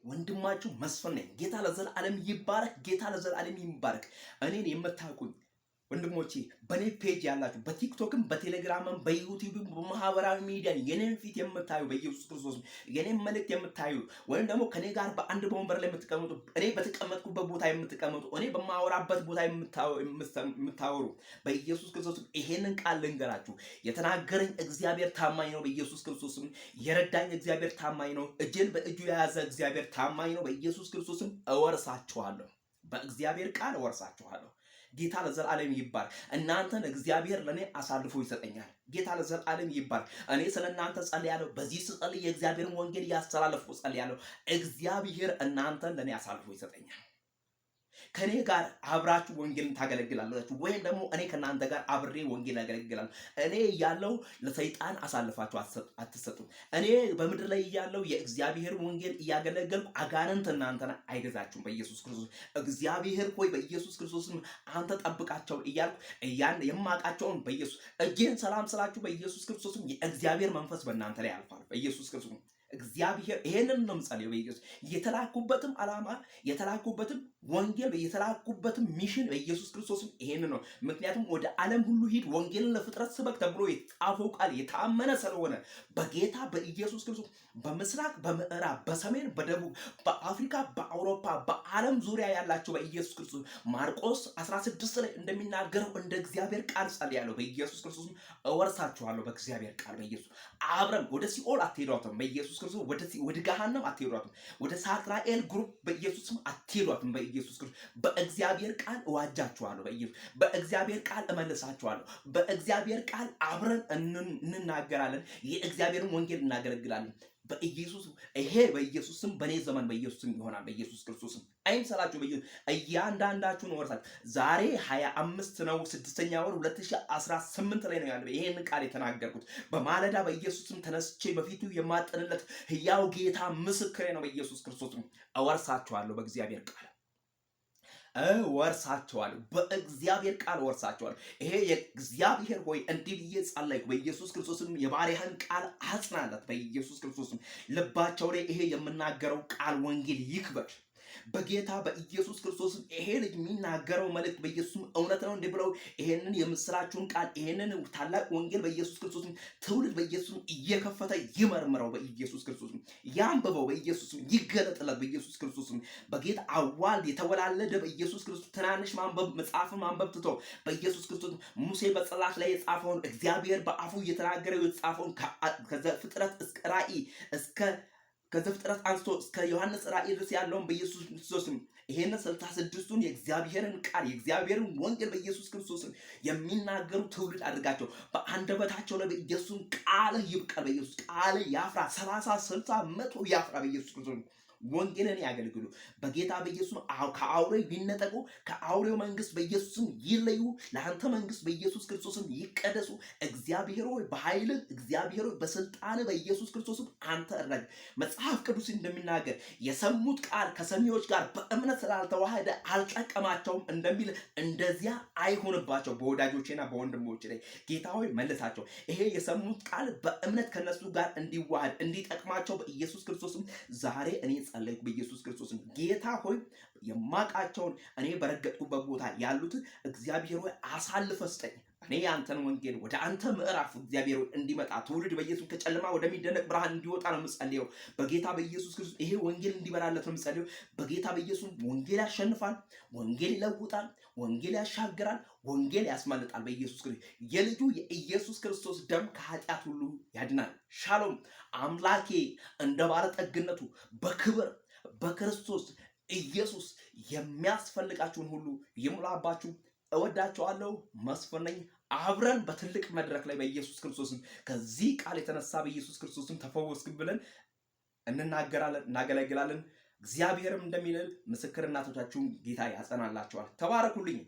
ወንድማችሁ መስፍን ነኝ። ጌታ ለዘላለም ይባረክ። ጌታ ለዘላለም ይባረክ። እኔን የምታውቁኝ ወንድሞቼ በኔ ፔጅ ያላችሁ በቲክቶክም በቴሌግራምም በዩቲዩብም በማህበራዊ ሚዲያ የኔን ፊት የምታዩ በኢየሱስ ክርስቶስ የኔን መልእክት የምታዩ ወይም ደግሞ ከኔ ጋር በአንድ ወንበር ላይ የምትቀመጡ እኔ በተቀመጥኩበት ቦታ የምትቀመጡ እኔ በማወራበት ቦታ የምታወሩ በኢየሱስ ክርስቶስ ይሄንን ቃል ልንገራችሁ። የተናገረኝ እግዚአብሔር ታማኝ ነው። በኢየሱስ ክርስቶስም የረዳኝ እግዚአብሔር ታማኝ ነው። እጄን በእጁ የያዘ እግዚአብሔር ታማኝ ነው። በኢየሱስ ክርስቶስም እወርሳችኋለሁ። በእግዚአብሔር ቃል እወርሳችኋለሁ። ጌታ ለዘላለም ይባል። እናንተን እግዚአብሔር ለኔ አሳልፎ ይሰጠኛል። ጌታ ለዘላለም ይባል። እኔ ስለናንተ ጸልያለሁ። በዚህ ስጸልይ የእግዚአብሔርን ወንጌል ያስተላልፉ ጸልያለሁ። እግዚአብሔር እናንተን ለኔ አሳልፎ ይሰጠኛል። ከኔ ጋር አብራችሁ ወንጌልን ታገለግላላችሁ ወይም ደግሞ እኔ ከናንተ ጋር አብሬ ወንጌል ያገለግላለሁ። እኔ ያለው ለሰይጣን አሳልፋችሁ አትሰጡም። እኔ በምድር ላይ ያለው የእግዚአብሔር ወንጌል እያገለገልኩ አጋንንት እናንተን አይገዛችሁም። በኢየሱስ ክርስቶስ እግዚአብሔር ሆይ በኢየሱስ ክርስቶስም አንተ ጠብቃቸው እያልኩ የማቃቸውን በኢየሱስ እጄን ሰላም ስላችሁ በኢየሱስ ክርስቶስም የእግዚአብሔር መንፈስ በእናንተ ላይ ያልፋል። በኢየሱስ ክርስቶስ እግዚአብሔር ይሄንን ነው የምጸልየው። በኢየሱስ የተላኩበትም ዓላማ የተላኩበትም ወንጌል የተላኩበትም ሚሽን በኢየሱስ ክርስቶስ ይሄን ነው። ምክንያቱም ወደ ዓለም ሁሉ ሂድ ወንጌልን ለፍጥረት ስበክ ተብሎ የተጻፈው ቃል የታመነ ስለሆነ በጌታ በኢየሱስ ክርስቶስ በምስራቅ በምዕራብ በሰሜን በደቡብ በአፍሪካ በአውሮፓ በዓለም ዙሪያ ያላችሁ በኢየሱስ ክርስቶስ ማርቆስ 16 ላይ እንደሚናገረው እንደ እግዚአብሔር ቃል ጸልያለሁ። በኢየሱስ ክርስቶስ እወርሳችኋለሁ። በእግዚአብሔር ቃል በኢየሱስ አብረን ወደ ሲኦል አትሄዷትም። በኢየሱስ ክርስቶስ ወደ ገሃነም አትሄዷትም። ወደ ሳጥናኤል ግሩፕ በኢየሱስም አትሄዷትም። በኢየሱስ ክርስቶስ በእግዚአብሔር ቃል እዋጃችኋለሁ። በእግዚአብሔር ቃል እመልሳችኋለሁ። በእግዚአብሔር ቃል አብረን እንናገራለን። የእግዚአብሔርን ወንጌል እናገለግላለን። በኢየሱስ ይሄ በኢየሱስም በኔ ዘመን በኢየሱስም ይሆናል። በኢየሱስ ክርስቶስም አይምሰላችሁ። በኢየሱስ እያንዳንዳችሁን ወርሳችሁ ዛሬ 25 ነው 6ኛ ወር 2018 ላይ ነው ያለው ይሄን ቃል የተናገርኩት። በማለዳ በኢየሱስም ተነስቼ በፊቱ የማጠንለት ሕያው ጌታ ምስክሬ ነው። በኢየሱስ ክርስቶስም እወርሳችኋለሁ። በእግዚአብሔር ቃል ወርሳቸዋል። በእግዚአብሔር ቃል ወርሳቸዋል። ይሄ የእግዚአብሔር ሆይ እንዲህ ብዬ ጸለይኩ። በኢየሱስ ክርስቶስም የባሪያህን ቃል አጽናለት። በኢየሱስ ክርስቶስም ልባቸው ላይ ይሄ የምናገረው ቃል ወንጌል ይክበር። በጌታ በኢየሱስ ክርስቶስ ይሄ ልጅ የሚናገረው መልእክት በኢየሱስም እውነት ነው እንዴ ብለው ይሄንን የምስራቹን ቃል ይሄንን ታላቅ ወንጌል በኢየሱስ ክርስቶስ ትውልድ በኢየሱስ እየከፈተ ይመርምረው። በኢየሱስ ክርስቶስ ያንብበው። በኢየሱስ ይገለጥለት። በኢየሱስ ክርስቶስ በጌታ አዋልድ የተወላለደ በኢየሱስ ክርስቶስ ትናንሽ ማንበብ መጽሐፍ ማንበብ ትቶ በኢየሱስ ክርስቶስ ሙሴ በጽላት ላይ የጻፈውን እግዚአብሔር በአፉ እየተናገረ የጻፈውን ከዘፍጥረት እስከ ራእይ ከዘፍጥረት አንስቶ እስከ ዮሐንስ ራእይ ድረስ ያለውን በኢየሱስ ክርስቶስ ይሄን 66ቱን የእግዚአብሔርን ቃል የእግዚአብሔርን ወንጌል በኢየሱስ ክርስቶስ የሚናገሩ ትውልድ አድርጋቸው። በአንደበታቸው ላይ በኢየሱስ ቃል ይብቀል። በኢየሱስ ቃል ያፍራ። 30 60 100 ያፍራ። በኢየሱስ ክርስቶስ ወንጌልን ያገልግሉ። በጌታ በኢየሱስ ከአውሬ ቢነጠቁ ከአውሬው መንግስት በኢየሱስም ይለዩ። ለአንተ መንግስት በኢየሱስ ክርስቶስም ይቀደሱ። እግዚአብሔር ሆይ በኃይል እግዚአብሔር ሆይ በስልጣን በኢየሱስ ክርስቶስም አንተ እረግ። መጽሐፍ ቅዱስ እንደሚናገር የሰሙት ቃል ከሰሚዎች ጋር በእምነት ስላልተዋሃደ አልጠቀማቸውም እንደሚል እንደዚያ አይሆንባቸው። በወዳጆቼና በወንድሞቼ ላይ ጌታ ሆይ መልሳቸው። ይሄ የሰሙት ቃል በእምነት ከነሱ ጋር እንዲዋሃድ እንዲጠቅማቸው በኢየሱስ ክርስቶስም ዛሬ እኔ ጸለይኩ። በኢየሱስ ክርስቶስ ጌታ ሆይ የማቃቸውን እኔ በረገጥኩበት ቦታ ያሉት እግዚአብሔር ሆይ አሳልፈህ ስጠኝ። እኔ ያንተን ወንጌል ወደ አንተ ምዕራፍ እግዚአብሔር ሆይ እንዲመጣ ትውልድ በኢየሱስ ከጨለማ ወደሚደነቅ ብርሃን እንዲወጣ ነው የምጸልየው። በጌታ በኢየሱስ ክርስቶስ ይሄ ወንጌል እንዲበራለት ነው የምጸልየው። በጌታ በኢየሱስ ወንጌል ያሸንፋል፣ ወንጌል ይለውጣል፣ ወንጌል ያሻግራል፣ ወንጌል ያስመልጣል። በኢየሱስ ክርስቶስ የልጁ የኢየሱስ ክርስቶስ ደም ከኃጢአት ሁሉ ያድናል። ሻሎም። አምላኬ እንደ ባለጠግነቱ በክብር በክርስቶስ ኢየሱስ የሚያስፈልጋችሁን ሁሉ ይሙላባችሁ። እወዳችኋለሁ። መስፍን ነኝ። አብረን በትልቅ መድረክ ላይ በኢየሱስ ክርስቶስም ከዚህ ቃል የተነሳ በኢየሱስ ክርስቶስም ተፈወስክ ብለን እንናገራለን፣ እናገለግላለን። እግዚአብሔርም እንደሚል ምስክርናቶቻችሁን ጌታ ያጸናላችኋል። ተባረኩልኝ።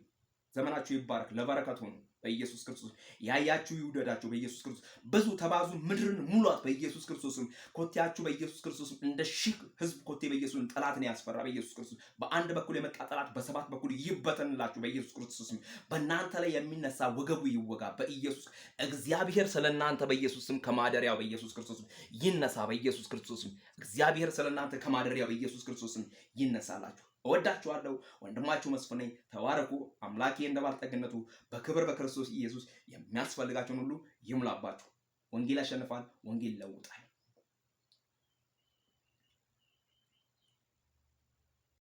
ዘመናችሁ ይባረክ። ለበረከቱ ነው። በኢየሱስ ክርስቶስ ያያችሁ ይውደዳችሁ በኢየሱስ ክርስቶስ ብዙ ተባዙ ምድርን ሙሏት በኢየሱስ ክርስቶስም ኮቴያችሁ በኢየሱስ ክርስቶስም እንደ ሺህ ህዝብ ኮቴ በኢየሱስ ጠላትን ያስፈራ በኢየሱስ ክርስቶስ በአንድ በኩል የመጣ ጠላት በሰባት በኩል ይበተንላችሁ በኢየሱስ ክርስቶስም በእናንተ ላይ የሚነሳ ወገቡ ይወጋ በኢየሱስ እግዚአብሔር ስለናንተ በኢየሱስም ከማደሪያው በኢየሱስ ክርስቶስም ይነሳ በኢየሱስ ክርስቶስም እግዚአብሔር ስለናንተ ከማደሪያው በኢየሱስ ክርስቶስም ይነሳላችሁ። እወዳችኋለሁ። ወንድማችሁ መስፍን ነኝ። ተባረኩ። አምላኬ እንደ ባለጠግነቱ በክብር በክርስቶስ ኢየሱስ የሚያስፈልጋችሁን ሁሉ ይሙላባችሁ። ወንጌል ያሸንፋል። ወንጌል ይለውጣል።